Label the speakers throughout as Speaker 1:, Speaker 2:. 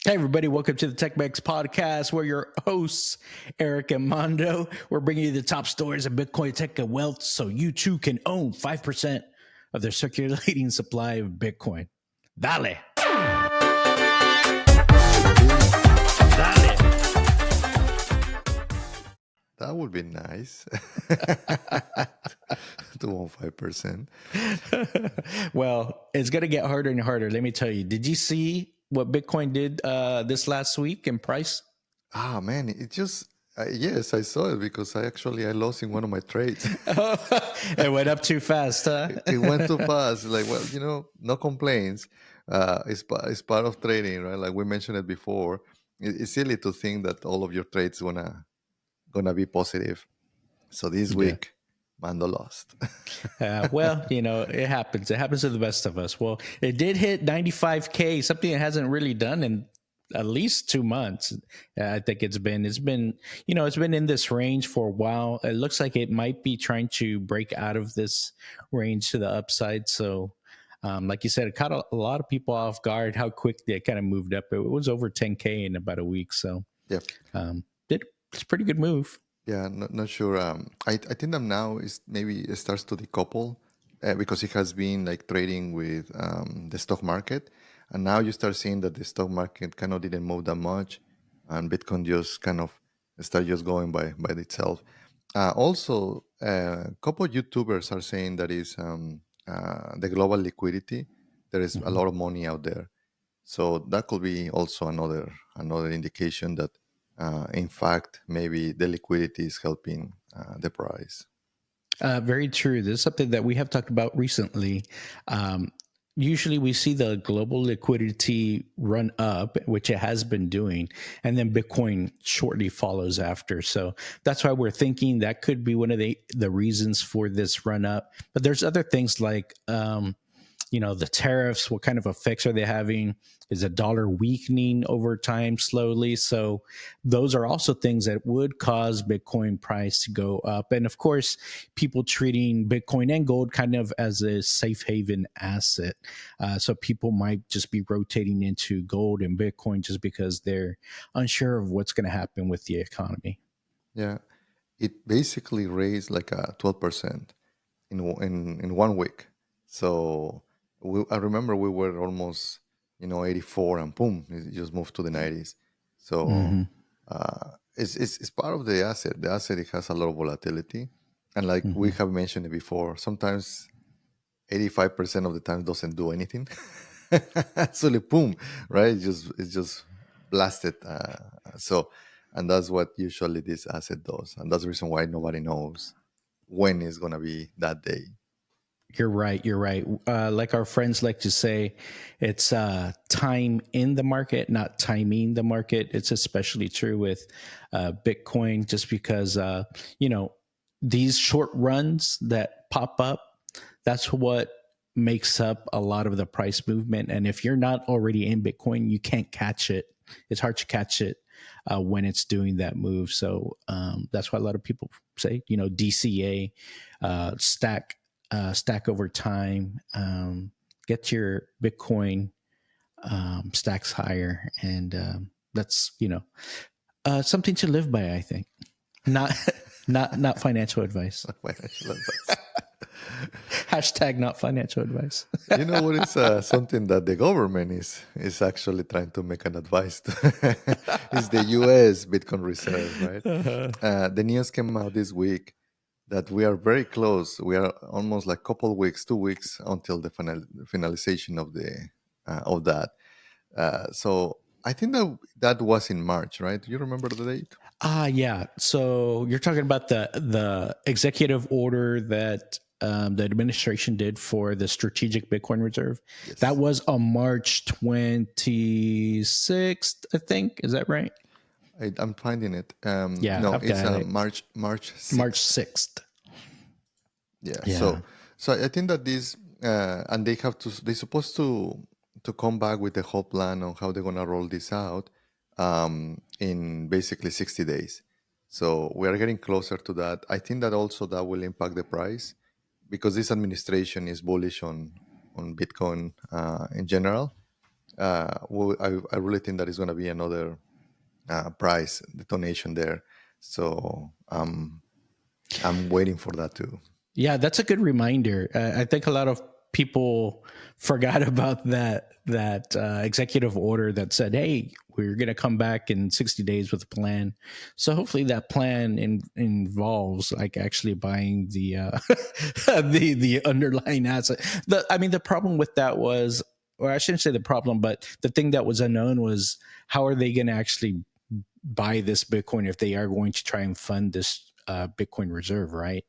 Speaker 1: Hey, everybody, welcome to the Tech-Mex Podcast. We're your hosts, Eric and Mando. We're bringing you the top stories of Bitcoin, tech, and wealth so you too can own 5% of their circulating supply of Bitcoin. Dale. Dale.
Speaker 2: That would be nice. To own 5%.
Speaker 1: Well, it's going to get harder and harder. Let me tell you. Did you see what Bitcoin did this last week in price?
Speaker 2: Ah, man, it just, yes, I saw it because I lost in one of my trades.
Speaker 1: It went up too fast, huh?
Speaker 2: It went too fast. Like, well, no complaints. It's part of trading, right? Like we mentioned it before. It's silly to think that all of your trades gonna be positive. So this week, Mando lost.
Speaker 1: Well, it happens. It happens to the best of us. Well, it did hit 95K, something it hasn't really done in at least 2 months. I think it's been in this range for a while. It looks like it might be trying to break out of this range to the upside. So, like you said, it caught a lot of people off guard how quick they kind of moved up. It was over 10K in about a week. So,
Speaker 2: Yeah.
Speaker 1: It's a pretty good move.
Speaker 2: Yeah, not sure. I think that now is maybe it starts to decouple because it has been like trading with the stock market, and now you start seeing that the stock market kind of didn't move that much, and Bitcoin just kind of start just going by itself. Also, a couple of YouTubers are saying that is the global liquidity. There is a lot of money out there, so that could be also another indication that. In fact, maybe the liquidity is helping the price.
Speaker 1: Very true. This is something that we have talked about recently. Usually we see the global liquidity run up, which it has been doing, and then Bitcoin shortly follows after. So that's why we're thinking that could be one of the reasons for this run up. But there's other things like the tariffs. What kind of effects are they having? Is the dollar weakening over time slowly? So those are also things that would cause Bitcoin price to go up. And of course, people treating Bitcoin and gold kind of as a safe haven asset. So people might just be rotating into gold and Bitcoin just because they're unsure of what's going to happen with the economy.
Speaker 2: Yeah, it basically raised like a 12% in 1 week. So I remember we were almost 84, and boom, it just moved to the 90s. So it's part of the asset. The asset, it has a lot of volatility, and like we have mentioned it before, sometimes 85% of the time doesn't do anything. Actually, boom, right? It's just blasted. And that's what usually this asset does, and that's the reason why nobody knows when it's gonna be that day.
Speaker 1: You're right. You're right. Like our friends like to say, it's time in the market, not timing the market. It's especially true with Bitcoin, just because these short runs that pop up, that's what makes up a lot of the price movement. And if you're not already in Bitcoin, you can't catch it. It's hard to catch it when it's doing that move. So that's why a lot of people say, DCA, stack over time, get your Bitcoin stacks higher, and that's something to live by. I think not not financial advice.
Speaker 2: Financial advice.
Speaker 1: Hashtag not financial advice.
Speaker 2: You know what is something that the government is actually trying to make an advice to is the U.S. Bitcoin reserve, right? The news came out this week that we are very close. We are almost like 2 weeks until the finalization of that. So I think that was in March, right? Do you remember the date?
Speaker 1: Yeah. So you're talking about the executive order that the administration did for the strategic Bitcoin reserve.
Speaker 2: Yes.
Speaker 1: That was on March 26th, I think. Is that right?
Speaker 2: I'm finding it.
Speaker 1: Yeah,
Speaker 2: no,
Speaker 1: I've
Speaker 2: it's
Speaker 1: got it.
Speaker 2: March 6th.
Speaker 1: March 6th.
Speaker 2: Yeah.
Speaker 1: Yeah.
Speaker 2: So I think that this and they're supposed to come back with the whole plan on how they're gonna roll this out in basically 60 days. So we are getting closer to that. I think that also that will impact the price because this administration is bullish on Bitcoin in general. I really think that is going to be another price detonation there. So I'm waiting for that too.
Speaker 1: Yeah, that's a good reminder. I think a lot of people forgot about that executive order that said, "Hey, we're going to come back in 60 days with a plan." So hopefully that plan involves like actually buying the the underlying asset. The problem with that was, or I shouldn't say the problem, but the thing that was unknown was how are they going to actually buy this Bitcoin if they are going to try and fund this Bitcoin reserve, right?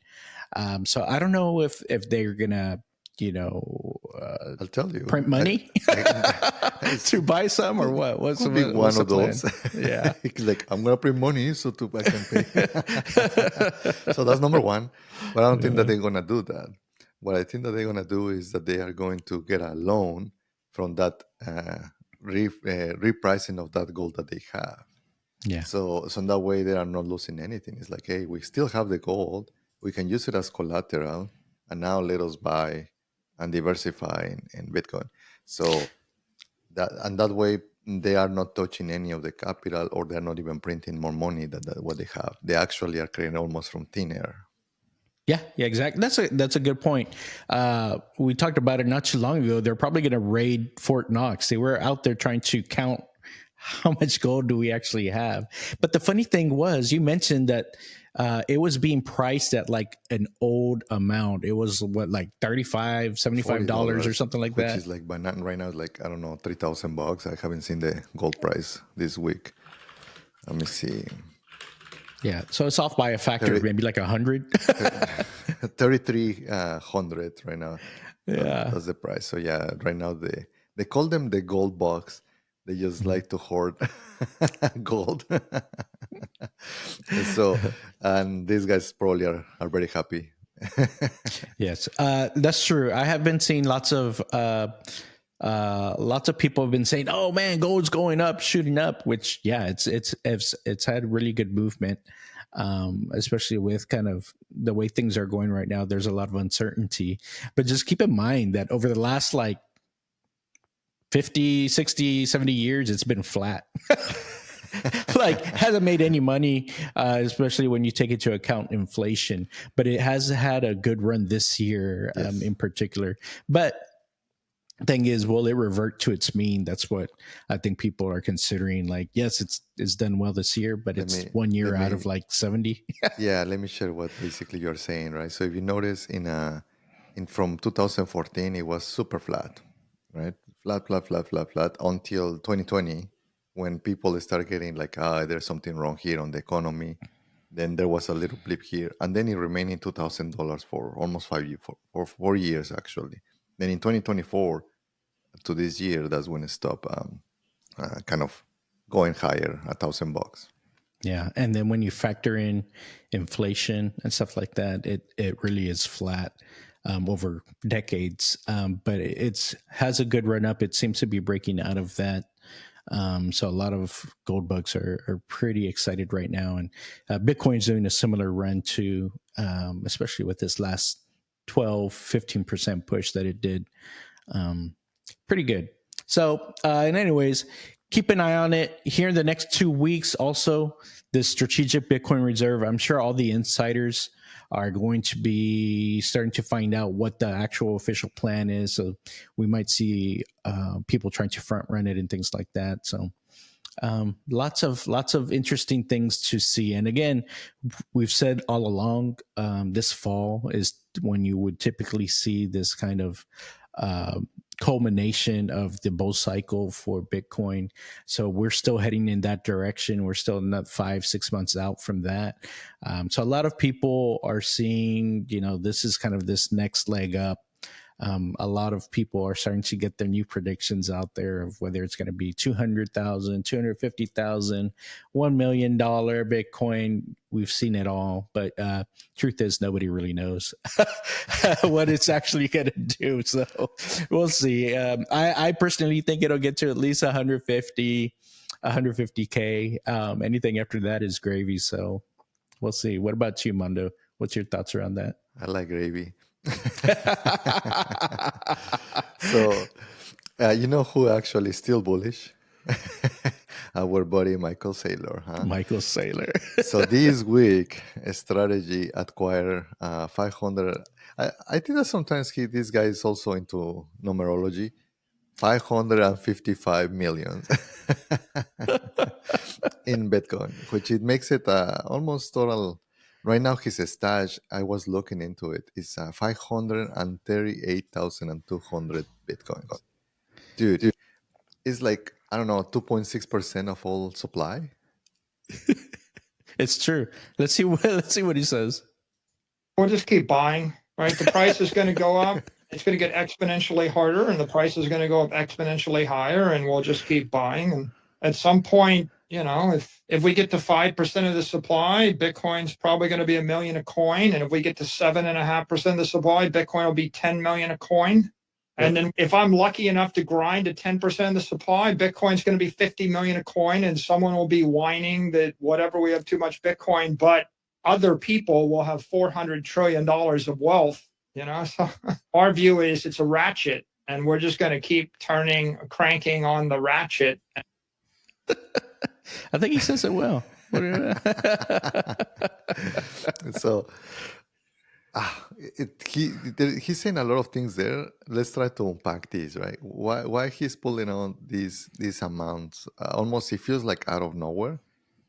Speaker 1: So I don't know if they're gonna,
Speaker 2: I'll tell you.
Speaker 1: print money to buy some or what.
Speaker 2: Could be one
Speaker 1: What's the
Speaker 2: of
Speaker 1: plan?
Speaker 2: those.
Speaker 1: Yeah.
Speaker 2: It's like I'm gonna print money so to I can pay. So that's number one. But I don't think that they're gonna do that. What I think that they're gonna do is that they are going to get a loan from that repricing of that gold that they have.
Speaker 1: Yeah.
Speaker 2: So in that way they are not losing anything. It's like, hey, we still have the gold. We can use it as collateral, and now let us buy and diversify in Bitcoin. So that way they are not touching any of the capital, or they're not even printing more money than what they have. They actually are creating almost from thin air.
Speaker 1: Yeah, exactly. That's a good point. We talked about it not too long ago. They're probably going to raid Fort Knox. They were out there trying to count how much gold do we actually have. But the funny thing was, you mentioned that it was being priced at like an old amount. It was what, like $35, $75 or something like
Speaker 2: which
Speaker 1: that.
Speaker 2: is like right now, like, I don't know, $3,000. I haven't seen the gold price this week. Let me see.
Speaker 1: Yeah, so it's off by a factor of maybe like 100.
Speaker 2: 3,300 right now.
Speaker 1: Yeah.
Speaker 2: That's the price. So yeah, right now they call them the gold box. They just like to hoard gold. And these guys probably are very happy.
Speaker 1: Yes, that's true. I have been seeing lots of people have been saying, "Oh man, gold's going up, shooting up." Which, yeah, it's had really good movement, especially with kind of the way things are going right now. There's a lot of uncertainty, but just keep in mind that over the last like 50, 60, 70 years, it's been flat. Like hasn't made any money, especially when you take into account inflation. But it has had a good run this year,
Speaker 2: Yes.
Speaker 1: in particular. But thing is, will it revert to its mean? That's what I think people are considering. Like, yes, it's done well this year, but it's 1 year out of like 70.
Speaker 2: Yeah, let me share what basically you're saying, right? So if you notice in from 2014, it was super flat, right? Flat until 2020, when people start getting like, there's something wrong here on the economy. Then there was a little blip here, and then it remained in $2,000 for almost 5 years, for 4 years actually. Then in 2024 to this year, that's when it stopped, kind of going higher, $1,000.
Speaker 1: Yeah, and then when you factor in inflation and stuff like that, it really is flat over decades. But it's has a good run up. It seems to be breaking out of that. So a lot of gold bugs are pretty excited right now, and Bitcoin's doing a similar run too, especially with this last 12-15% push that it did. Pretty good. So, and anyways, keep an eye on it here in the next 2 weeks. Also, the strategic Bitcoin reserve. I'm sure all the insiders are going to be starting to find out what the actual official plan is. So we might see people trying to front run it and things like that. So lots of interesting things to see. And again, we've said all along, this fall is when you would typically see this kind of culmination of the bull cycle for Bitcoin. So we're still heading in that direction. We're still not 5-6 months out from that. So a lot of people are seeing, this is kind of this next leg up. A lot of people are starting to get their new predictions out there of whether it's going to be 200,000, 250,000, $1 million Bitcoin. We've seen it all, but truth is nobody really knows what it's actually going to do. So we'll see. I personally think it'll get to at least 150K. Anything after that is gravy. So we'll see. What about you, Mando? What's your thoughts around that?
Speaker 2: I like gravy. So You know who actually is still bullish? Our buddy Michael Saylor, huh?
Speaker 1: Michael Saylor.
Speaker 2: So this week, a strategy acquire 500. I think that sometimes this guy is also into numerology. 555 million in Bitcoin, which it makes it almost total. Right now, his stash, I was looking into it, is 538,200 Bitcoins. Dude, it's like, I don't know, 2.6% of all supply.
Speaker 1: It's true. Let's see what he says.
Speaker 3: We'll just keep buying, right? The price is going to go up. It's going to get exponentially harder, and the price is going to go up exponentially higher, and we'll just keep buying. And at some point, if we get to 5% of the supply, Bitcoin's probably going to be $1 million a coin. And if we get to 7.5% of the supply, Bitcoin will be 10 million a coin. And then if I'm lucky enough to grind to 10% of the supply, Bitcoin's going to be 50 million a coin, and someone will be whining that whatever, we have too much Bitcoin, but other people will have $400 trillion of wealth, So our view is it's a ratchet, and we're just going to keep cranking on the ratchet.
Speaker 1: I think he says it well.
Speaker 2: So he's saying a lot of things there. Let's try to unpack this, right? Why he's pulling on these amounts? Almost, it feels like out of nowhere,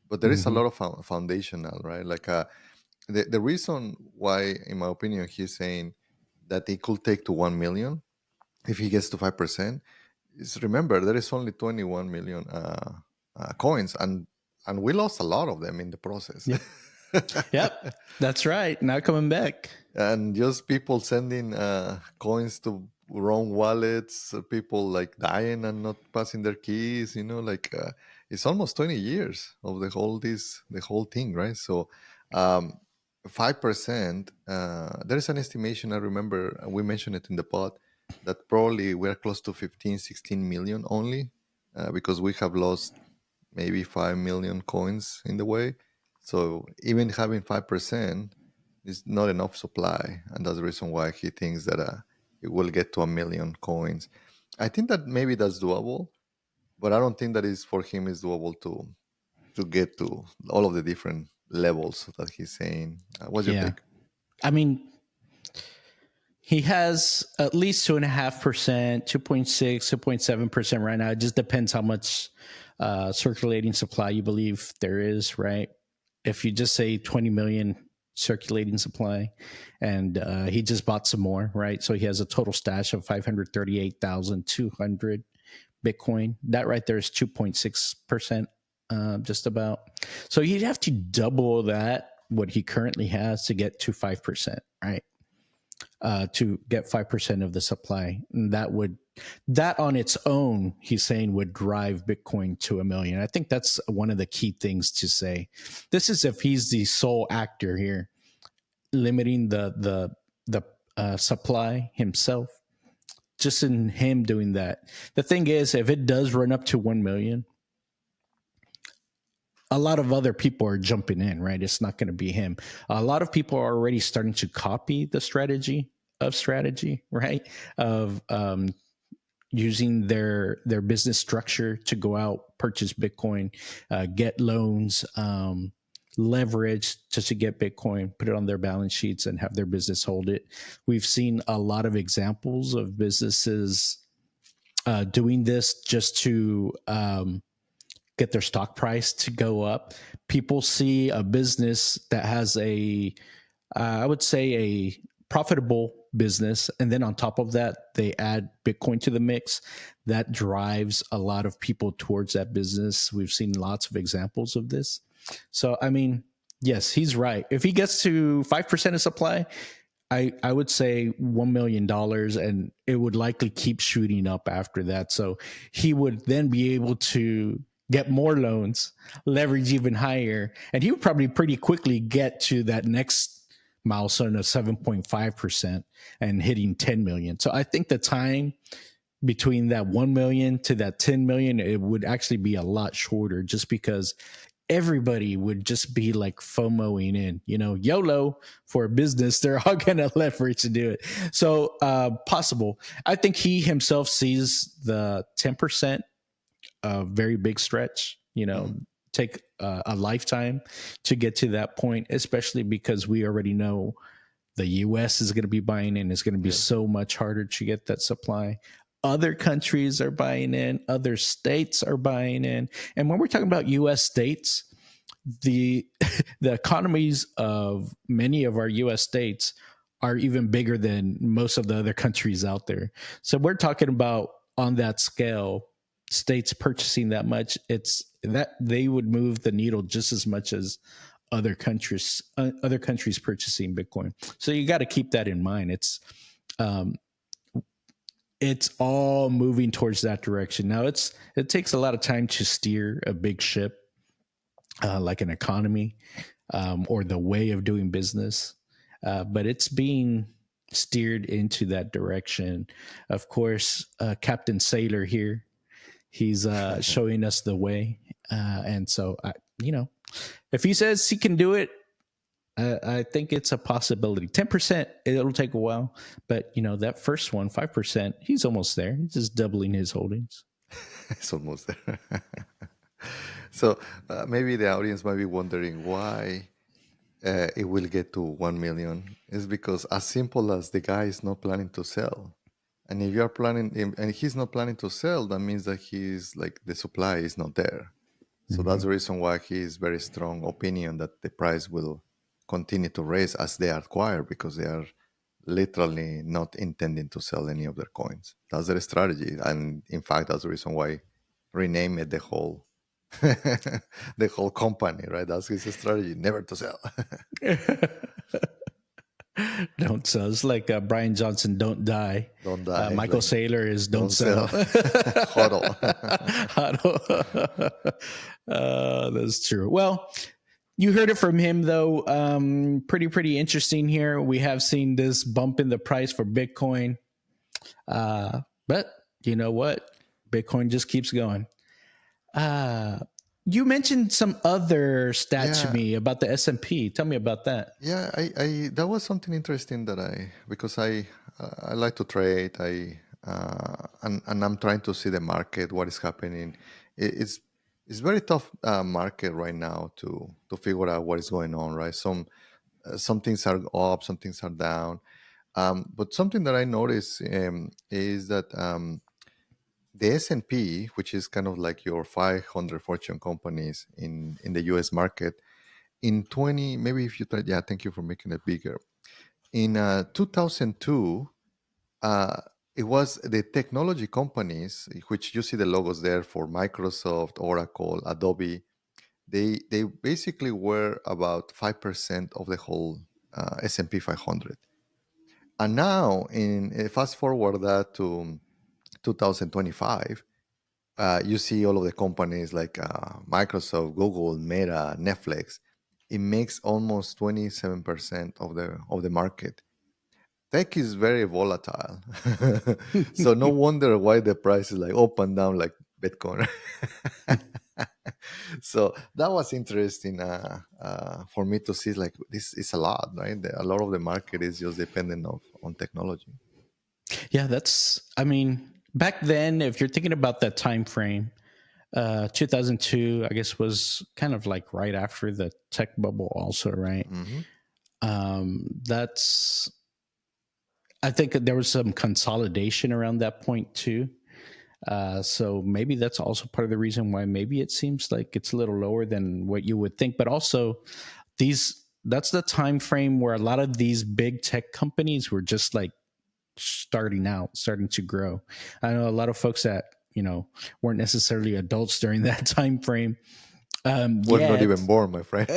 Speaker 2: but there is a lot of foundational, right? Like the reason why, in my opinion, he's saying that it could take to 1 million if he gets to 5% is, remember, there is only 21 million coins, and we lost a lot of them in the process.
Speaker 1: Yep, that's right. Not coming back.
Speaker 2: And just people sending coins to wrong wallets, people like dying and not passing their keys. It's almost 20 years of the whole thing, right? So 5%. There is an estimation. I remember we mentioned it in the pod that probably we're close to 15, 16 million only, because we have lost maybe 5 million coins in the way. So even having 5% is not enough supply, and that's the reason why he thinks that it will get to 1 million coins. I think that maybe that's doable, but I don't think that is for him is doable to get to all of the different levels that he's saying. What's your take?
Speaker 1: I mean, he has at least 2.5%, 2.6, 2.7% right now. It just depends how much circulating supply you believe there is, right? If you just say 20 million circulating supply, and he just bought some more, right? So he has a total stash of 538,200 Bitcoin. That right there is 2.6%, just about. So you'd have to double that, what he currently has, to get to 5%, right? To get 5% of the supply. And that on its own, he's saying, would drive Bitcoin to 1 million. I think that's one of the key things to say. This is if he's the sole actor here, limiting the supply himself, just in him doing that. The thing is, if it does run up to 1 million, a lot of other people are jumping in, right? It's not going to be him. A lot of people are already starting to copy the strategy, right? Of using their business structure to go out, purchase Bitcoin, get loans, leverage to get Bitcoin, put it on their balance sheets, and have their business hold it. We've seen a lot of examples of businesses doing this just to get their stock price to go up. People see a business that has I would say a profitable business, and then on top of that, they add Bitcoin to the mix. That drives a lot of people towards that business. We've seen lots of examples of this. So, I mean, yes, he's right. If he gets to 5% of supply, I would say $1 million, and it would likely keep shooting up after that. So he would then be able to get more loans, leverage even higher, and he would probably pretty quickly get to that next milestone of 7.5% and hitting 10 million. So I think the time between that 1 million to that 10 million, it would actually be a lot shorter, just because everybody would just be like FOMOing in, YOLO for a business. They're all going to leverage to do it. So possible. I think he himself sees the 10% a very big stretch,
Speaker 2: Mhm.
Speaker 1: take a lifetime to get to that point, especially because we already know the US is going to be buying in. It's going to be
Speaker 2: Yes.
Speaker 1: so much harder to get that supply. Other countries are buying in, other states are buying in. And when we're talking about US states, the the economies of many of our US states are even bigger than most of the other countries out there. So we're talking about on that scale, states purchasing that much, it's that they would move the needle just as much as other countries purchasing Bitcoin. So you got to keep that in mind. Um, it's all moving towards that direction. Now it takes a lot of time to steer a big ship, like an economy, or the way of doing business, but it's being steered into that direction. Of course, Captain Saylor here, he's showing us the way, and so if he says he can do it, I think it's a possibility. 10%, it'll take a while, but that first one, 5%, he's almost there. He's just doubling his holdings.
Speaker 2: It's almost there. So maybe the audience might be wondering why it will get to 1 million. It's because as simple as the guy is not planning to sell. And if you are planning, and he's not planning to sell, that means that he's like the supply is not there. So that's
Speaker 1: Mhm.
Speaker 2: the reason why he is very strong opinion that the price will continue to raise as they acquire, because they are literally not intending to sell any of their coins. That's their strategy, and in fact, that's the reason why rename it the whole the whole company, right? That's his strategy, never to sell.
Speaker 1: Don't sell. It's like Brian Johnson, don't die.
Speaker 2: Don't die. It's
Speaker 1: Michael
Speaker 2: like
Speaker 1: Saylor is don't
Speaker 2: don't sell.
Speaker 1: sell.
Speaker 2: Hodl.
Speaker 1: That's true. Well, you heard it from him, though. Pretty interesting here. We have seen this bump in the price for Bitcoin. But you know what? Bitcoin just keeps going. Uh, you mentioned some other stat to
Speaker 2: Yeah,
Speaker 1: me about the S&P. Tell me about that.
Speaker 2: yeah. I that was something interesting that because I like to trade. And I'm trying to see the market, what is happening. It's very tough market right now to figure out what is going on. Right, some things are up, some things are down. But something that I notice is that the S&P, which is kind of like your 500 fortune companies in the US market, in 20, maybe if you try, yeah, thank you for making it bigger. In 2002, uh, it was the technology companies, which you see the logos there for Microsoft, Oracle, Adobe. They basically were about 5% of the whole S&P 500. And now, in fast forward that to 2025, you see all of the companies like Microsoft, Google, Meta, Netflix. It makes almost 27% of the market. Tech is very volatile, so no wonder why the price is like up and down like Bitcoin. So that was interesting for me to see. Like this is a lot, right? A lot of the market is just dependent on technology.
Speaker 1: Yeah, I mean, back then, if you're thinking about that time frame, 2002, I guess, was kind of like right after the tech bubble, also, right?
Speaker 2: Hmm.
Speaker 1: That's, I think there was some consolidation around that point too. So maybe that's also part of the reason why maybe it seems like it's a little lower than what you would think. But also, that's the time frame where a lot of these big tech companies were just like starting to grow. I know a lot of folks that weren't necessarily adults during that time frame,
Speaker 2: We're not even
Speaker 1: yet
Speaker 2: born, my friend.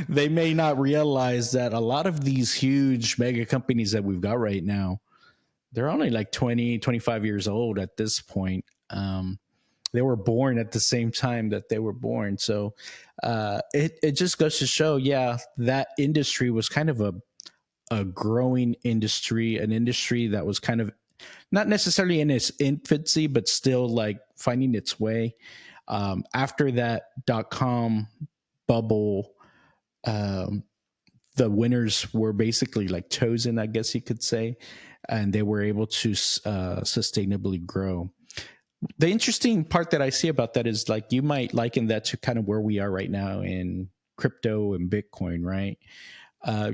Speaker 1: they may not realize that a lot of these huge mega companies that we've got right now, they're only like 20, 25 years old at this point. They were born at the same time that they were born. So it just goes to show, yeah, that industry was kind of a growing industry, an industry that was kind of not necessarily in its infancy, but still like finding its way. After that .com bubble, um, the winners were basically like chosen, I guess you could say, and they were able to sustainably grow. The interesting part that I see about that is like you might liken that to kind of where we are right now in crypto and Bitcoin, right?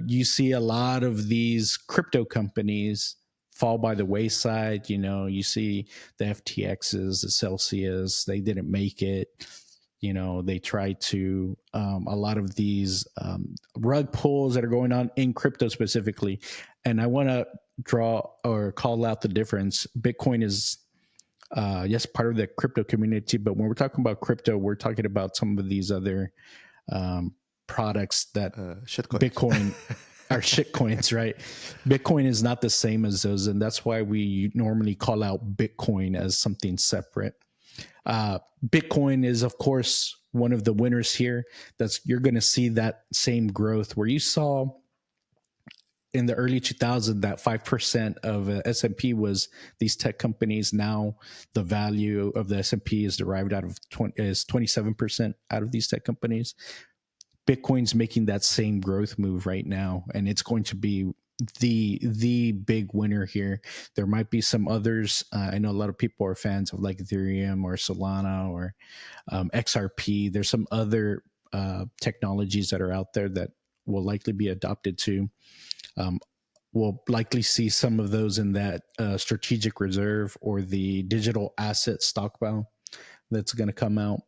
Speaker 1: You see a lot of these crypto companies fall by the wayside. You know, you see the FTXs, the Celsius, they didn't make it. You know, they tried to, a lot of these rug pulls that are going on in crypto specifically. And I want to draw or call out the difference. Bitcoin is, yes, part of the crypto community, but when we're talking about crypto, we're talking about some of these other um, products that
Speaker 2: Shitcoins.
Speaker 1: Bitcoin are shitcoins, right? Bitcoin is not the same as those, and that's why we normally call out Bitcoin as something separate. Bitcoin is, of course, one of the winners here. That's you're going to see that same growth where you saw in the early 2000s that 5% of S&P was these tech companies. Now the value of the S&P is derived out of 27% out of these tech companies. Bitcoin's making that same growth move right now, and it's going to be the big winner here. There might be some others. I know a lot of people are fans of like Ethereum or Solana or XRP. There's some other technologies that are out there that will likely be adopted too. We'll likely see some of those in that strategic reserve or the digital asset stockpile that's going to come out.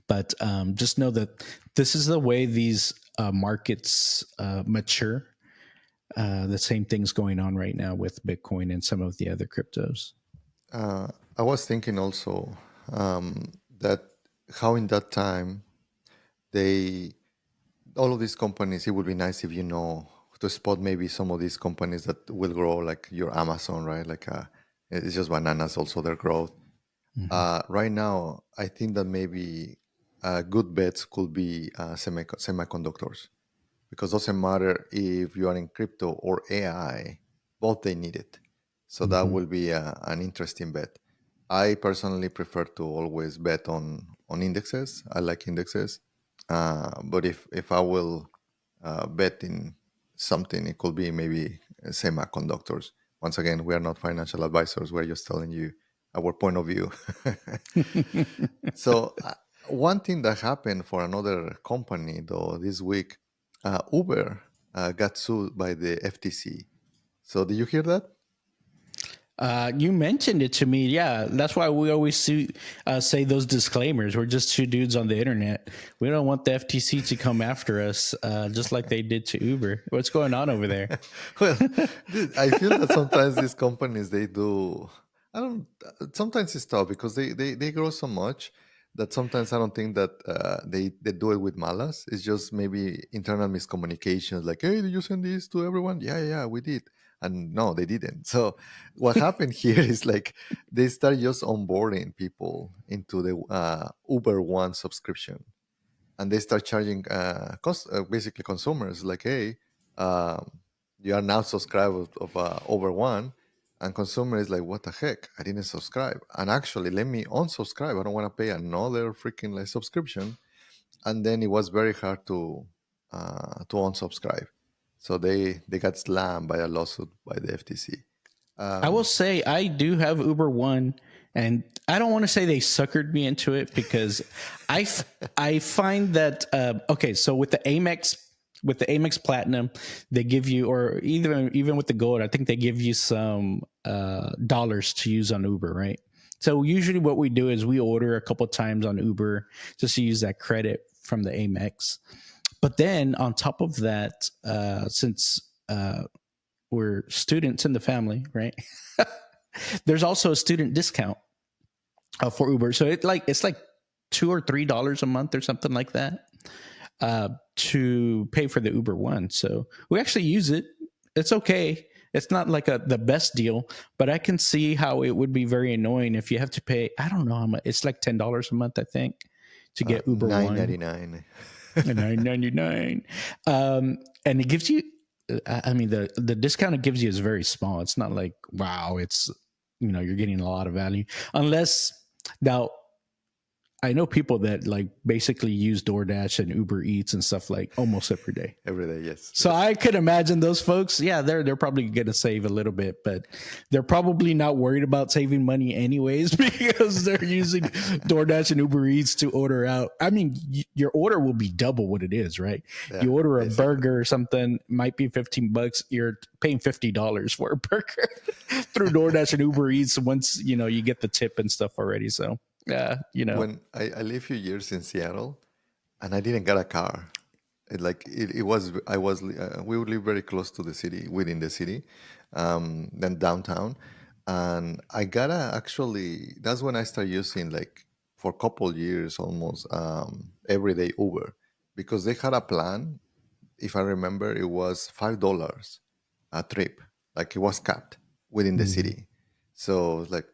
Speaker 1: But just know that this is the way these markets mature. The same thing's going on right now with Bitcoin and some of the other cryptos.
Speaker 2: I was thinking also that how in that time all of these companies, it would be nice if you know to spot maybe some of these companies that will grow, like your Amazon, right? Like it's just bananas also their growth. Right now, I think that maybe good bets could be semiconductors, because it doesn't matter if you are in crypto or AI, both they need it. So that will be an interesting bet. I personally prefer to always bet on indexes. I like indexes, but if I will bet in something, it could be maybe semiconductors. Once again, we are not financial advisors. We're just telling you our point of view. So one thing that happened for another company though this week, Uber got sued by the FTC. So did you hear that?
Speaker 1: You mentioned it to me. Yeah, that's why we always say those disclaimers. We're just two dudes on the internet. We don't want the FTC to come after us, just like they did to Uber. What's going on over there?
Speaker 2: Well, I feel that sometimes these companies, they do. I don't. Sometimes it's tough because they grow so much that sometimes I don't think that they do it with malice. It's just maybe internal miscommunications. Like, hey, did you send this to everyone? Yeah, we did. And no, they didn't. So what happened here is like they start just onboarding people into the Uber One subscription, and they start charging basically consumers like, hey, um, you are now subscribed of Uber One, and consumer is like, what the heck? I didn't subscribe, and actually let me unsubscribe. I don't want to pay another freaking like subscription. And then it was very hard to unsubscribe. So they got slammed by a lawsuit by the FTC.
Speaker 1: I will say I do have Uber One, and I don't want to say they suckered me into it because I find that okay. So with the Amex Platinum, they give you, or even with the Gold, I think they give you some dollars to use on Uber, right? So usually what we do is we order a couple times on Uber just to use that credit from the Amex. But then on top of that, since we're students in the family, right? There's also a student discount for Uber, so it's like $2 or $3 a month or something like that to pay for the Uber One. So we actually use it. It's okay. It's not like the best deal, but I can see how it would be very annoying if you have to pay. I don't know how much. It's like $10 a month, I think, to get Uber One.
Speaker 2: $9.99.
Speaker 1: $9.99, and it gives you. I mean, the discount it gives you is very small. It's not like, wow, it's, you're getting a lot of value. Unless now I know people that like basically use DoorDash and Uber Eats and stuff like almost every day.
Speaker 2: Every day, yes.
Speaker 1: So I could imagine those folks, yeah, they're probably going to save a little bit, but they're probably not worried about saving money anyways because they're using DoorDash and Uber Eats to order out. I mean, your order will be double what it is, right?
Speaker 2: Yeah,
Speaker 1: you order a
Speaker 2: basically.
Speaker 1: burger or something, might be $15. You're paying $50 for a burger through DoorDash and Uber Eats once you get the tip and stuff already. So
Speaker 2: When I lived a few years in Seattle, and I didn't get a car. It was I was we would live very close to the city, within the city, then downtown, and I gotta actually. That's when I started using, like, for a couple years almost, everyday Uber, because they had a plan. If I remember, it was $5 a trip, like it was capped within the
Speaker 1: Mhm.
Speaker 2: city. So, like,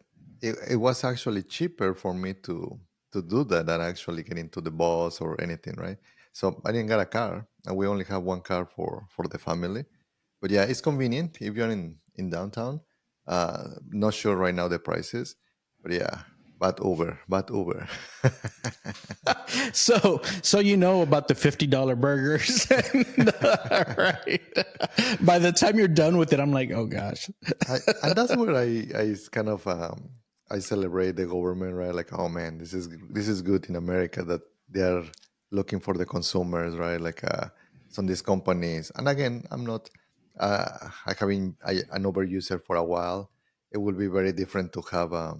Speaker 2: it was actually cheaper for me to do that than actually get into the bus or anything, right? So I didn't get a car, and we only have one car for the family. But yeah, it's convenient if you're in downtown. Not sure right now the prices, but yeah, bad Uber.
Speaker 1: So you know about the $50 burgers, right? By the time you're done with it, I'm like, oh gosh.
Speaker 2: And that's where I kind of I celebrate the government, right? Like, oh man, this is good in America that they are looking for the consumers, right? Like, some of these companies. And again, I'm not. I have been an overuser for a while. It will be very different to have. I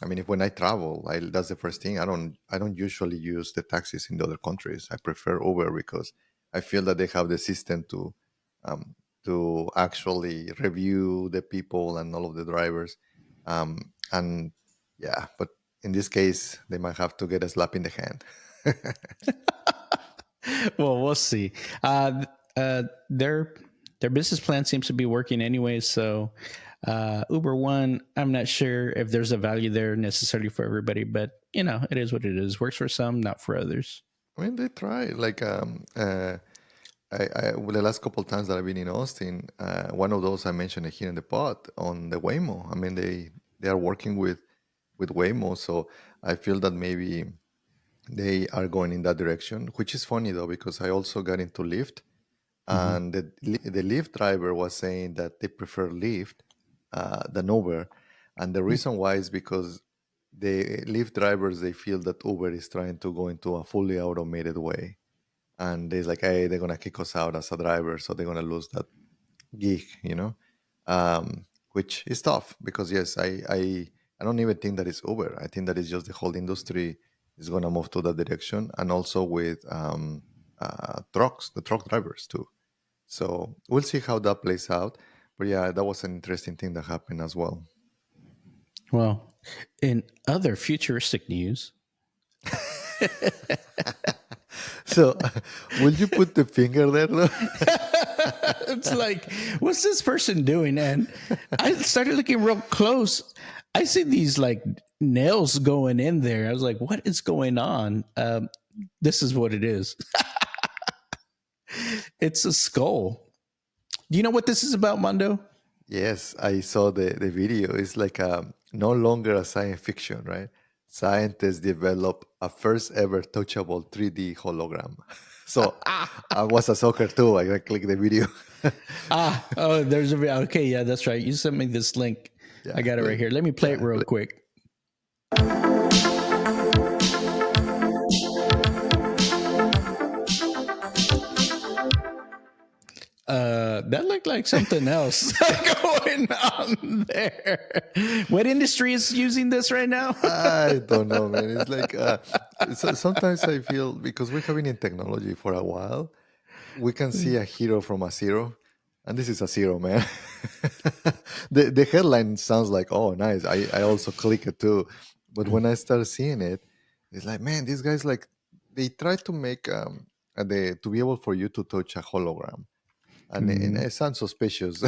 Speaker 2: mean, if when I travel, that's the first thing. I don't usually use the taxis in the other countries. I prefer Uber because I feel that they have the system um, to actually review the people and all of the drivers. And yeah, but in this case, they might have to get a slap in the hand.
Speaker 1: Well, we'll see. Their business plan seems to be working anyway. So Uber One, I'm not sure if there's a value there necessarily for everybody, but it is what it is. Works for some, not for others.
Speaker 2: I mean, they try. Like, well, the last couple of times that I've been in Austin, one of those I mentioned here in the pod on the Waymo. I mean, they are working with Waymo, so I feel that maybe they are going in that direction. Which is funny though, because I also got into Lyft,
Speaker 1: Hmm.
Speaker 2: and the Lyft driver was saying that they prefer Lyft than Uber, and the reason why is because the Lyft drivers, they feel that Uber is trying to go into a fully automated way, and it's like, hey, they're gonna kick us out as a driver, so they're gonna lose that gig. Which is tough because yes, I don't even think that it's Uber. I think that it's just the whole industry is gonna move to that direction, and also with trucks, the truck drivers too. So we'll see how that plays out. But yeah, that was an interesting thing that happened as well.
Speaker 1: Well, in other futuristic news,
Speaker 2: So, will you put the finger there though?
Speaker 1: it's like, what's this person doing? And I started looking real close. I see these like nails going in there. I was like, what is going on? This is what it is. It's a skull. Do you know what this is about, Mondo?
Speaker 2: Yes, I saw the video. It's like, no longer a science fiction, right? Scientists develop a first ever touchable 3D hologram. So I was a soccer too. I clicked the video.
Speaker 1: Oh, there's a okay. Yeah, that's right. You sent me this link.
Speaker 2: Yeah,
Speaker 1: I got it right here. Let me play it real quick. That looked like something else going on there. What industry is using this right now?
Speaker 2: I don't know, man. It's like, sometimes I feel, because we have been in technology for a while, we can see a hero from a zero, and this is a zero, man. The headline sounds like, oh, nice. I also click it too, but when I start seeing it, it's like, man, these guys, like, they try to make to be able for you to touch a hologram, and it sounds suspicious.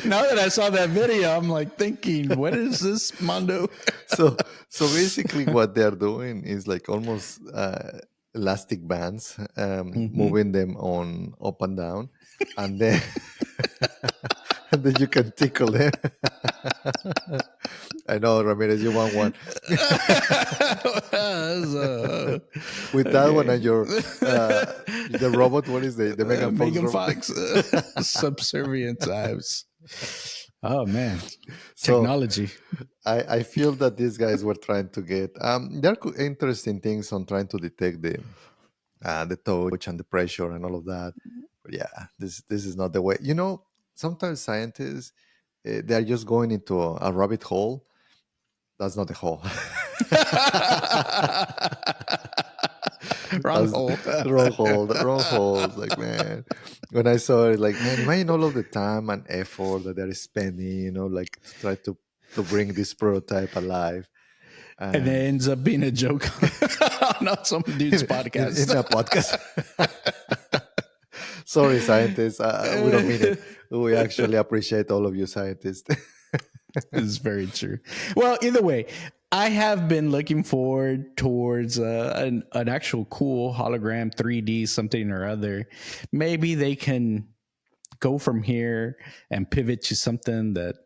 Speaker 1: Now that I saw that video, I'm like thinking, what is this, Mondo?
Speaker 2: So basically what they're doing is like almost elastic bands, moving them on up and down, and then that you can tickle them. I know, Ramirez, you want one.
Speaker 1: So,
Speaker 2: With that one
Speaker 1: okay.
Speaker 2: and your the robot, what is the Megan Fox
Speaker 1: Megan
Speaker 2: robot?
Speaker 1: Fox, subservient times. Oh man,
Speaker 2: So
Speaker 1: technology.
Speaker 2: I feel that these guys were trying to get there are interesting things on trying to detect the touch and the pressure and all of that. But yeah, this is not the way. You know, sometimes scientists they are just going into a rabbit hole. That's not a hole.
Speaker 1: Wrong
Speaker 2: That's
Speaker 1: hole.
Speaker 2: the wrong hole. The wrong hole. It's like, man, when I saw it, like, man, imagine all of the time and effort that they're spending, like to try to bring this prototype alive.
Speaker 1: And it
Speaker 2: And
Speaker 1: ends up being a joke on some dude's
Speaker 2: in
Speaker 1: podcast.
Speaker 2: a podcast. Sorry, scientists. We don't mean it. We actually appreciate all of you scientists.
Speaker 1: It's very true. Well, either way, I have been looking forward towards an actual cool hologram 3D something or other. Maybe they can go from here and pivot to something that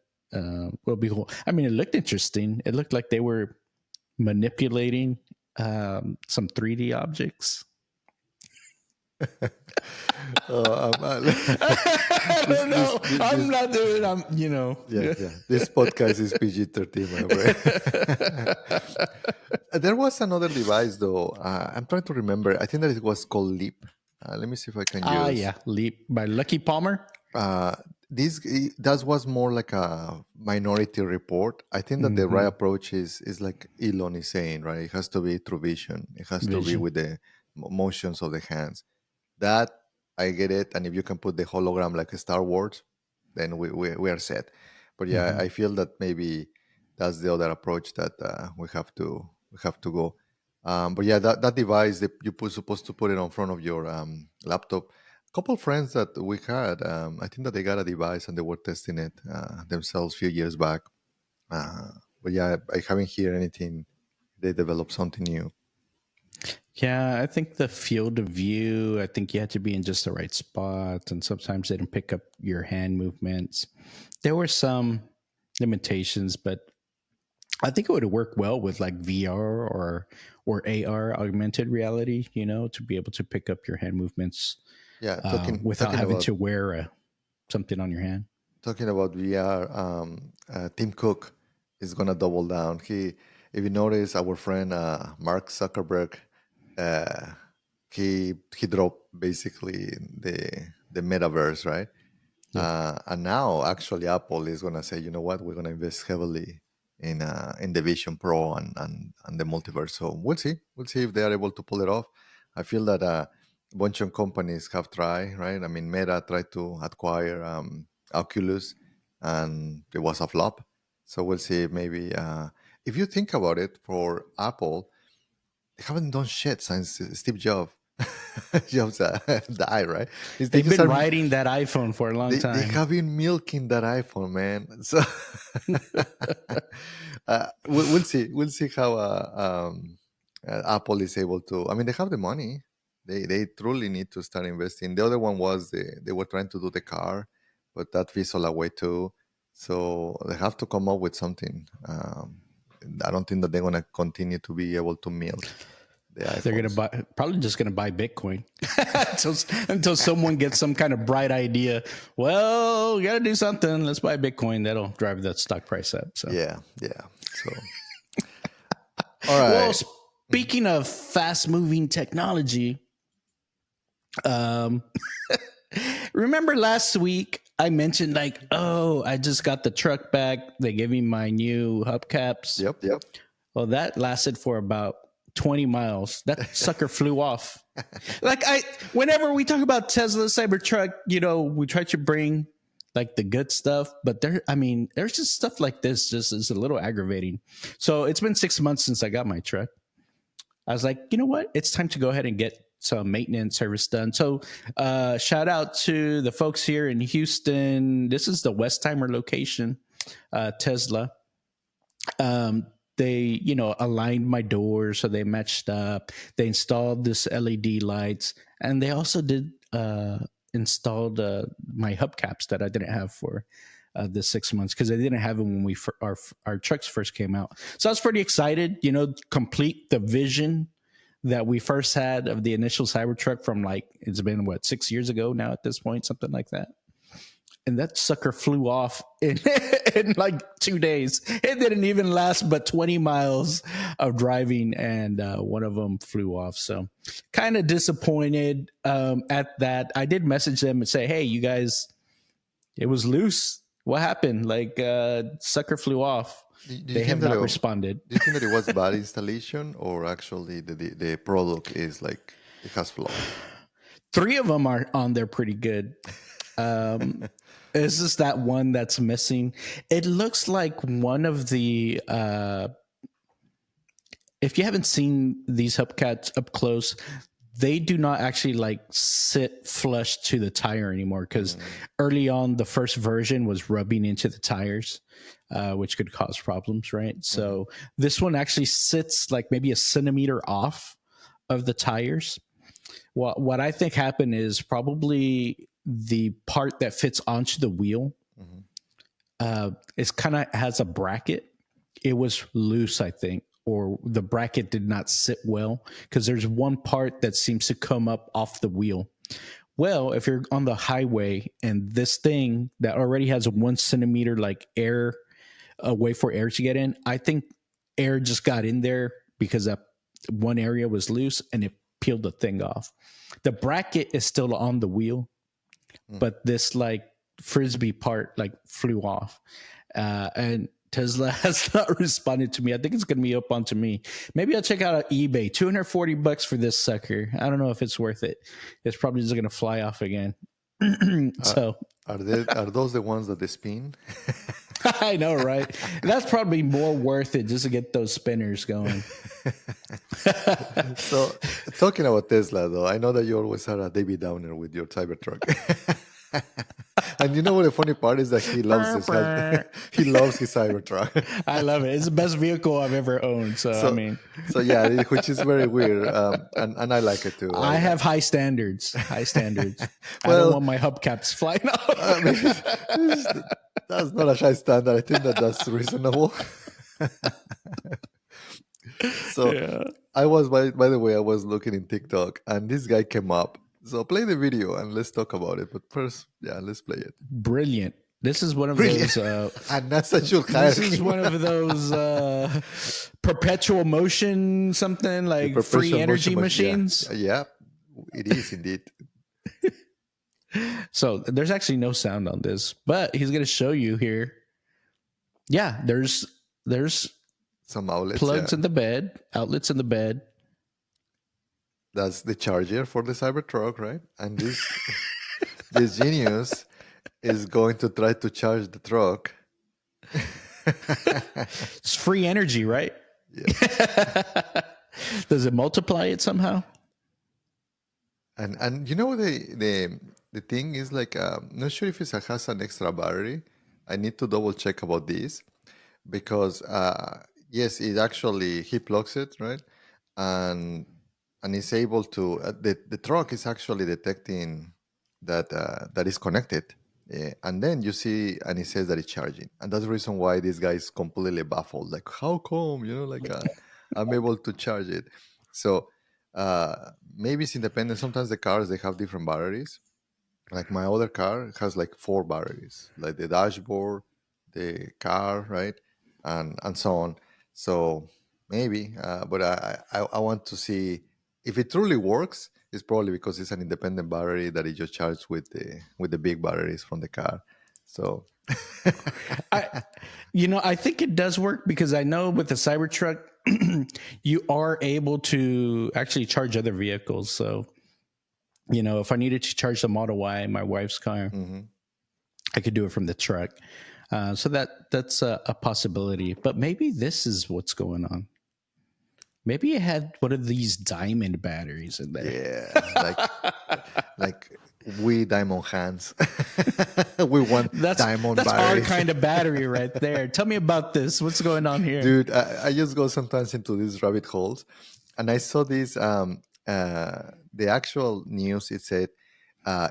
Speaker 1: will be cool. I mean, it looked interesting. It looked like they were manipulating some 3D objects. I don't know. I'm not doing.
Speaker 2: Yeah, yeah. This podcast is PG-13, my friend. There was another device, though. I'm trying to remember. I think that it was called Leap. Let me see if I can use.
Speaker 1: Yeah, Leap by Lucky Palmer.
Speaker 2: Uh, that was more like a minority report. I think that the right
Speaker 1: Mm-hmm.
Speaker 2: approach is like Elon is saying, right? It has to be through vision. It has to be
Speaker 1: Vision.
Speaker 2: with the motions of the hands. That I get it. And if you can put the hologram like a Star Wars, then we are set. But yeah,
Speaker 1: Mm-hmm.
Speaker 2: I feel that maybe that's the other approach that we have to go. But yeah, that device that supposed to put it on front of your laptop. A couple friends that we had, I think that they got a device and they were testing it themselves a few years back. Uh, but yeah, I haven't heard anything. They developed something new.
Speaker 1: Yeah, I think the field of view, I think you had to be in just the right spot. And sometimes they didn't pick up your hand movements. There were some limitations, but I think it would work well with like VR or AR, augmented reality, to be able to pick up your hand movements
Speaker 2: Yeah,
Speaker 1: without
Speaker 2: talking
Speaker 1: having
Speaker 2: about
Speaker 1: to wear something on your hand.
Speaker 2: VR, Tim Cook is gonna double down. If you notice, our friend Mark Zuckerberg, uh, he dropped basically the metaverse, right?
Speaker 1: Yeah.
Speaker 2: And now, actually, Apple is gonna say, you know what, we're gonna invest heavily in the Vision Pro and the multiverse. So we'll see if they are able to pull it off. I feel that a bunch of companies have tried, right? I mean, Meta tried to acquire Oculus, and it was a flop. So we'll see. If maybe if you think about it, for Apple, they haven't done shit since Steve Jobs. Jobs died, right? They
Speaker 1: They've
Speaker 2: just
Speaker 1: been
Speaker 2: are
Speaker 1: riding that iPhone for a long
Speaker 2: they
Speaker 1: time.
Speaker 2: have been milking that iPhone, man. So we'll see how Apple is able to. I mean, they have the money. They truly need to start investing. The other one was they were trying to do the car, but that fizzled away too. So they have to come up with something. I don't think that they're gonna continue to be able to milk the
Speaker 1: They're gonna
Speaker 2: iPhones.
Speaker 1: probably just gonna buy Bitcoin until someone gets some kind of bright idea. Well, we gotta do something. Let's buy Bitcoin. That'll drive that stock price up. So,
Speaker 2: Yeah, yeah. So all
Speaker 1: well,
Speaker 2: right.
Speaker 1: speaking of fast moving technology, um, remember last week I mentioned like, oh, I just got the truck back. They gave me my new hubcaps.
Speaker 2: Yep. Yep.
Speaker 1: Well, that lasted for about 20 miles. That sucker flew off. Like whenever we talk about Tesla Cybertruck, we try to bring like the good stuff, but there's just stuff like this just is a little aggravating. So it's been 6 months since I got my truck. I was like, you know what? It's time to go ahead and get some maintenance service done. So shout out to the folks here in Houston. This is the Westheimer location, Tesla. They aligned my doors so they matched up. They installed this LED lights, and they also did installed my hubcaps that I didn't have for this 6 months because they didn't have it when our trucks first came out. So I was pretty excited, complete the vision that we first had of the initial Cybertruck from it's been 6 years ago now at this point, something like that. And that sucker flew off in 2 days. It didn't even last but 20 miles of driving, and one of them flew off. So kind of disappointed at that. I did message them and say, hey, you guys, it was loose. What happened? Sucker flew off. They have not responded.
Speaker 2: Do you think that it was bad installation, or actually the product is it has flaws?
Speaker 1: 3 of them are on there pretty good. It's just that one that's missing. It looks like one of the if you haven't seen these hubcaps up close, they do not actually sit flush to the tire anymore, because early on the first version was rubbing into the tires, which could cause problems, right? So this one actually sits maybe a centimeter off of the tires. What I think happened is probably the part that fits onto the wheel is kind of has a bracket. It was loose, I think, or the bracket did not sit well, because there's one part that seems to come up off the wheel. Well, if you're on the highway and this thing that already has a 1 centimeter air, a way for air to get in, I think air just got in there because that one area was loose and it peeled the thing off. The bracket is still on the wheel, but this frisbee part flew off, and Tesla has not responded to me. I think it's going to be up onto me. Maybe I'll check out eBay. $240 for this sucker. I don't know if it's worth it. It's probably just going to fly off again. So
Speaker 2: are those the ones that they spin?
Speaker 1: I know, right? That's probably more worth it just to get those spinners going.
Speaker 2: So, talking about Tesla, though, I know that you always are a David Downer with your Cybertruck. And you know what the funny part is, that he loves his Cybertruck.
Speaker 1: I love it. It's the best vehicle I've ever owned. So
Speaker 2: yeah, which is very weird, and I like it too.
Speaker 1: I have high standards. I don't want my hubcaps flying off.
Speaker 2: That's not a high standard. I think that's reasonable. So yeah. I was, by the way, I was looking in TikTok, and this guy came up. So play the video and let's talk about it. But first, let's play it.
Speaker 1: Brilliant. This is one of those.
Speaker 2: And that's a should hire.
Speaker 1: This is one of those perpetual motion something free energy machines.
Speaker 2: Yeah, it is indeed.
Speaker 1: So there's actually no sound on this, but he's going to show you here. Yeah, there's
Speaker 2: some outlets,
Speaker 1: plugs in the bed, outlets in the bed.
Speaker 2: That's the charger for the Cybertruck, right? And this genius is going to try to charge the truck.
Speaker 1: It's free energy, right?
Speaker 2: Yeah.
Speaker 1: Does it multiply it somehow?
Speaker 2: And the thing is not sure if it has an extra battery. I need to double check about this, because yes, it actually he plugs it, right, and it's able to the truck is actually detecting that is connected, and then you see, and it says that it's charging, and that's the reason why this guy is completely baffled. How come I'm able to charge it? So maybe it's independent. Sometimes the cars, they have different batteries. Like my other car has 4 batteries, like the dashboard, the car, right, and so on. So maybe, but I want to see if it truly works. It's probably because it's an independent battery that it just charged with the big batteries from the car. So
Speaker 1: I think it does work, because I know with the Cybertruck you are able to actually charge other vehicles. So if I needed to charge the Model Y, my wife's car, I could do it from the truck. So that's a possibility. But maybe this is what's going on. Maybe it had one of these diamond batteries in there.
Speaker 2: Yeah, like we diamond hands. We want diamond
Speaker 1: that's
Speaker 2: batteries.
Speaker 1: our kind of battery right there. Tell me about this. What's going on here?
Speaker 2: Dude, I just go sometimes into these rabbit holes, and I saw this, the actual news, it said,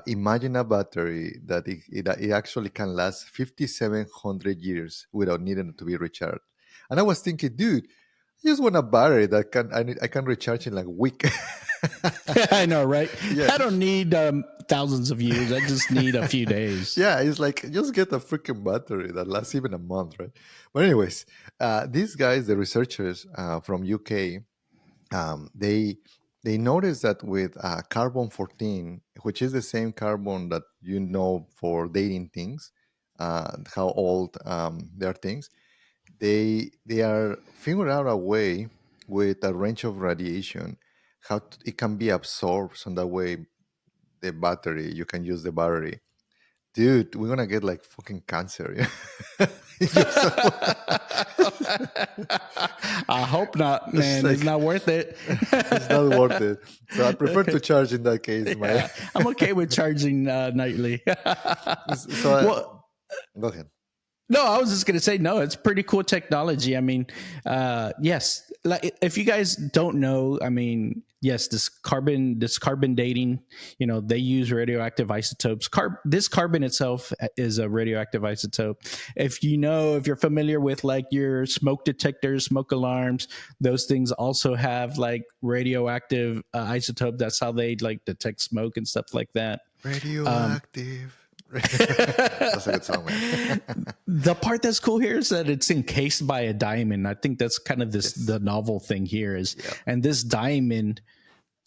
Speaker 2: imagine a battery that it actually can last 5,700 years without needing to be recharged. And I was thinking, dude, I just want a battery that I can recharge in like a week.
Speaker 1: I know, right?
Speaker 2: Yeah.
Speaker 1: I don't need thousands of years. I just need a few days.
Speaker 2: Yeah, it's like just get a freaking battery that lasts even a month, right? But anyways, these guys, the researchers from UK, they noticed that with carbon 14, which is the same carbon that you know for dating things, how old their things, they are figuring out a way with a range of radiation it can be absorbed, so that way the battery you can use the battery. Dude, we're gonna get like fucking cancer.
Speaker 1: I hope not, man.
Speaker 2: Like,
Speaker 1: it's not worth it.
Speaker 2: It's not worth it. So I prefer to charge in that case.
Speaker 1: Yeah, I'm okay with charging nightly.
Speaker 2: So
Speaker 1: Well,
Speaker 2: go ahead.
Speaker 1: no, I was just gonna say no. It's pretty cool technology. I mean, yes. Like if you guys don't know, I mean, yes, this carbon dating. You know, they use radioactive isotopes. This carbon itself is a radioactive isotope. If you're familiar with like your smoke detectors, smoke alarms, those things also have like radioactive isotope. That's how they like detect smoke and stuff like that.
Speaker 2: Radioactive. That's a good song, man.
Speaker 1: The part that's cool here is that it's encased by a diamond. I think that's kind of the novel thing here is, and this diamond,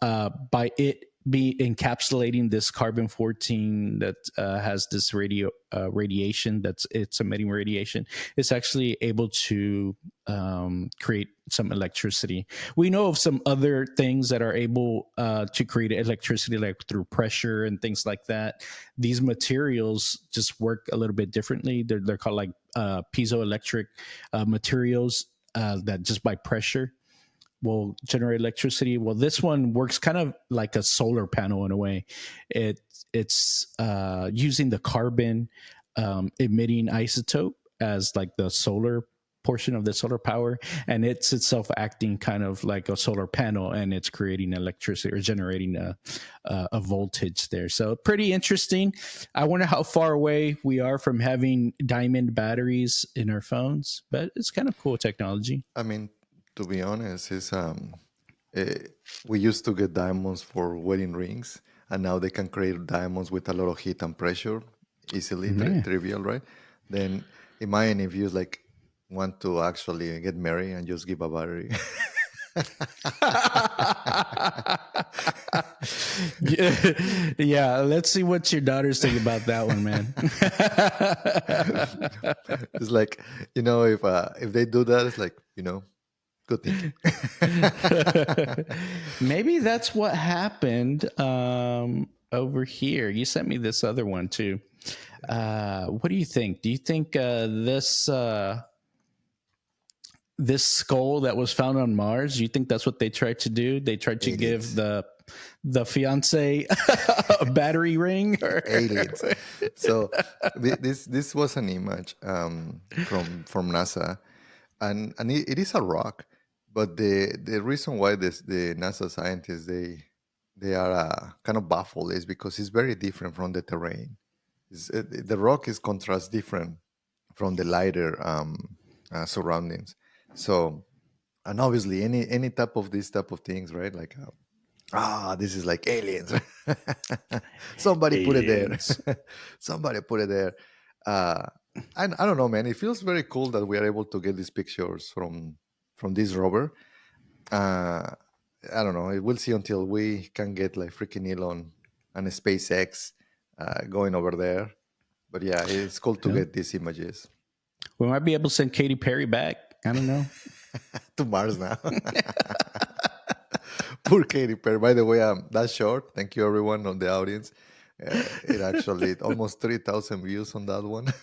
Speaker 1: by it be encapsulating this carbon 14 that has this radiation it's emitting radiation, it's actually able to create some electricity. We know of some other things that are able to create electricity, like through pressure and things like that. These materials just work a little bit differently. They're called like piezoelectric materials that just by pressure will generate electricity. Well, this one works kind of like a solar panel in a way. It's using the carbon emitting isotope as like the solar portion of the solar power, and it's itself acting kind of like a solar panel, and it's creating electricity or generating a voltage there. So pretty interesting. I wonder how far away we are from having diamond batteries in our phones, but it's kind of cool technology.
Speaker 2: I mean, to be honest, we used to get diamonds for wedding rings, and now they can create diamonds with a lot of heat and pressure easily, trivial, right? Then imagine if you like want to actually get married and just give a battery.
Speaker 1: Yeah, let's see what your daughters think about that one, man.
Speaker 2: It's like, if they do that, it's like, good thinking.
Speaker 1: Maybe that's what happened over here. You sent me this other one too. What do you think? Do you think this skull that was found on Mars, do you think that's what they tried to do? They tried to give the fiance a battery ring? Or?
Speaker 2: Aliens. So this was an image from NASA, and it is a rock. But the reason why the NASA scientists they are kind of baffled is because it's very different from the terrain. The rock is contrast different from the lighter surroundings. So, and obviously any type of these type of things, right? Like this is like aliens. Somebody put it there. Somebody put it there. I don't know, man. It feels very cool that we are able to get these pictures from this rover. I don't know. We'll see until we can get like freaking Elon and SpaceX going over there. But yeah, it's cool to get these images.
Speaker 1: We might be able to send Katy Perry back. I don't know.
Speaker 2: To Mars now. Poor Katy Perry. By the way, that's short. Thank you, everyone on the audience. It actually almost 3,000 views on that one.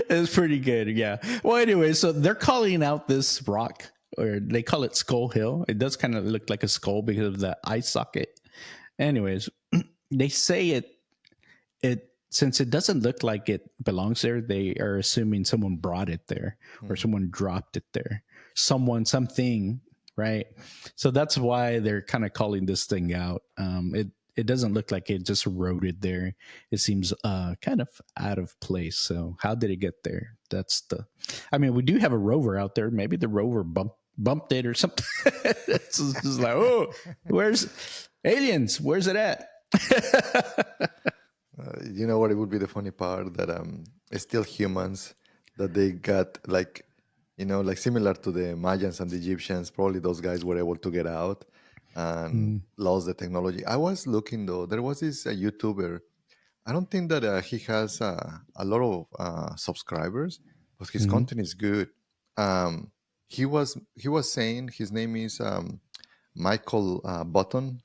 Speaker 1: It's pretty good, yeah. Well, anyway, so they're calling out this rock, or they call it Skull Hill. It does kind of look like a skull because of the eye socket. Anyways, they say it since it doesn't look like it belongs there, they are assuming someone brought it there or someone dropped it there. Something, right? So that's why they're kind of calling this thing out. It doesn't look like it just eroded there. It seems kind of out of place. So how did it get there? That's the. I mean, we do have a rover out there. Maybe the rover bumped it or something. It's just like, oh, where's aliens? Where's it at?
Speaker 2: You know what? It would be the funny part that it's still humans that they got like, like similar to the Mayans and the Egyptians. Probably those guys were able to get out and lost the technology. I was looking though. There was this YouTuber. I don't think that he has a lot of subscribers, but his content is good. He was saying his name is Michael Button,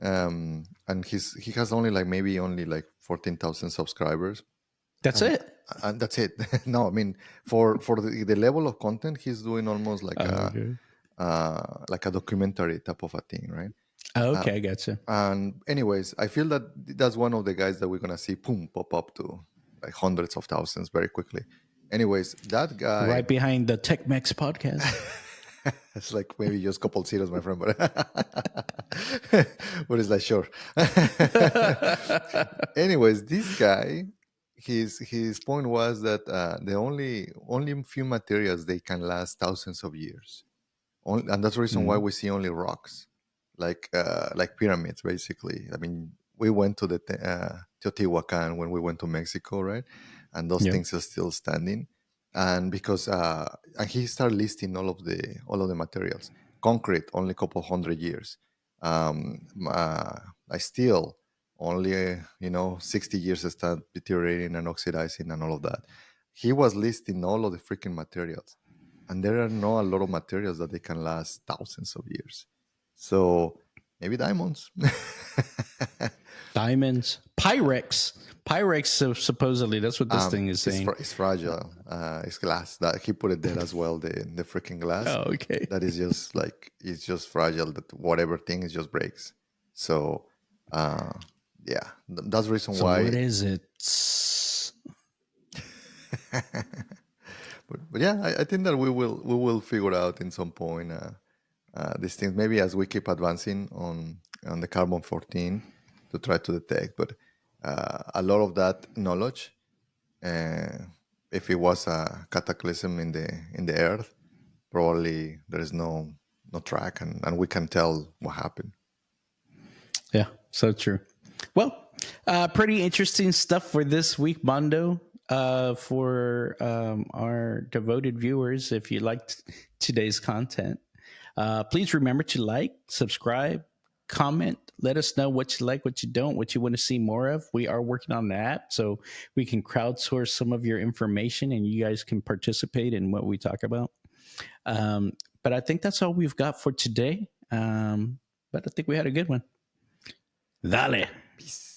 Speaker 2: and he has only like 14,000 subscribers,
Speaker 1: That's
Speaker 2: and
Speaker 1: it.
Speaker 2: and that's it. No, I mean for the level of content, he's doing almost
Speaker 1: Okay.
Speaker 2: like a documentary type of a thing, right?
Speaker 1: Okay, gotcha.
Speaker 2: And anyways, I feel that that's one of the guys that we're gonna see pop up to like hundreds of thousands very quickly. Anyways, that guy,
Speaker 1: Right behind the Tech-Mex Podcast.
Speaker 2: it's like maybe just a couple zeros, my friend, but but it's like sure. Anyways, this guy, his point was that the only few materials they can last thousands of years, and that's the reason why we see only rocks, like pyramids, basically. I mean, we went to the Teotihuacan when we went to Mexico, right? And those
Speaker 1: Yeah.
Speaker 2: things are still standing. And because and he started listing all of the materials. Concrete only a couple hundred years. I steel only 60 years to start deteriorating and oxidizing and all of that. He was listing all of the freaking materials, and there are not a lot of materials that they can last thousands of years. So maybe diamonds.
Speaker 1: Diamonds. Pyrex, so supposedly that's what this thing is saying.
Speaker 2: It's fragile. It's glass. That he put it there as well. The freaking glass.
Speaker 1: Oh, okay.
Speaker 2: That is just like it's just fragile. That whatever thing it just breaks. So, yeah, that's the reason
Speaker 1: So
Speaker 2: why.
Speaker 1: what is it?
Speaker 2: But yeah, I think that we will figure out in some point these things. Maybe as we keep advancing on the carbon 14 to try to detect, but a lot of that knowledge, if it was a cataclysm in the earth, probably there is no track, and we can tell what happened.
Speaker 1: Yeah, so true. Well, pretty interesting stuff for this week, Mondo. For our devoted viewers, if you liked today's content, please remember to like, subscribe, comment. Let us know what you like, what you don't, what you want to see more of. We are working on that so we can crowdsource some of your information and you guys can participate in what we talk about. But I think that's all we've got for today. But I think we had a good one. Dale.
Speaker 2: Peace.